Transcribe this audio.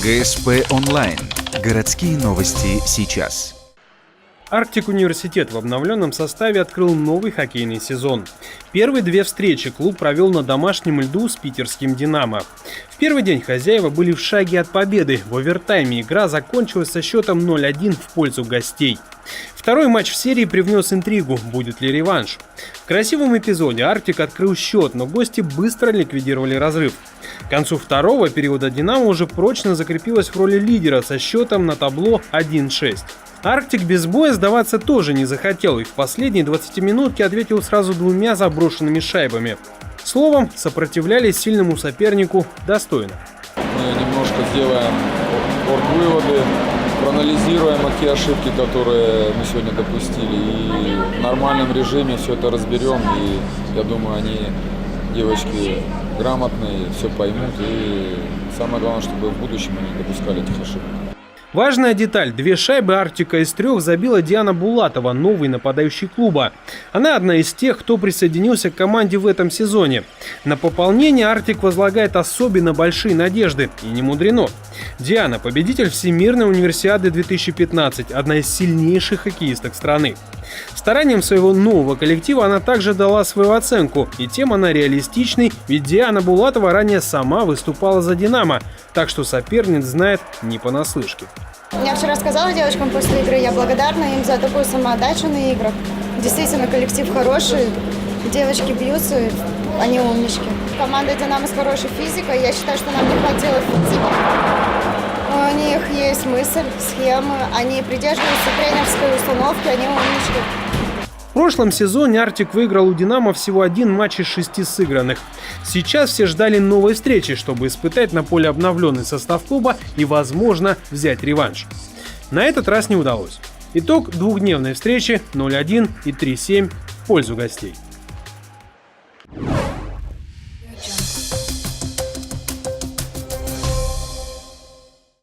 ГСП онлайн. Городские новости сейчас. Арктик Университет в обновленном составе открыл новый хоккейный сезон. Первые две встречи клуб провел на домашнем льду с питерским «Динамо». В первый день хозяева были в шаге от победы. В овертайме игра закончилась со счетом 0-1 в пользу гостей. Второй матч в серии привнес интригу, будет ли реванш. В красивом эпизоде Арктик открыл счет, но гости быстро ликвидировали разрыв. К концу второго периода «Динамо» уже прочно закрепилась в роли лидера со счетом на табло 1-6. Арктик без боя сдаваться тоже не захотел и в последней 20-минутке ответил сразу двумя заброшенными шайбами. Словом, сопротивлялись сильному сопернику достойно. Мы немножко сделаем выводы, проанализируем те ошибки, которые мы сегодня допустили, и в нормальном режиме все это разберем. И я думаю, девочки грамотные, все поймут, и самое главное, чтобы в будущем они не допускали этих ошибок. Важная деталь. 2 шайбы Арктика из 3 забила Диана Булатова, новый нападающий клуба. Она одна из тех, кто присоединился к команде в этом сезоне. На пополнение Арктик возлагает особенно большие надежды. И не мудрено. Диана – победитель Всемирной универсиады 2015, одна из сильнейших хоккеисток страны. Старанием своего нового коллектива она также дала свою оценку, и тем она реалистичной, ведь Диана Булатова ранее сама выступала за «Динамо», так что соперниц знает не понаслышке. Я вчера сказала девочкам после игры, я благодарна им за такую самоотдачу на играх. Действительно, коллектив хороший, девочки бьются, они умнички. Команда «Динамо» с хорошей физикой, я считаю, что нам не хватило физики. У них есть мысль, схемы, они придерживаются тренерской установки, они умнички. В прошлом сезоне Арктик выиграл у «Динамо» всего 1 матч из 6 сыгранных. Сейчас все ждали новой встречи, чтобы испытать на поле обновленный состав клуба и, возможно, взять реванш. На этот раз не удалось. Итог двухдневной встречи 0-1 и 3-7 в пользу гостей.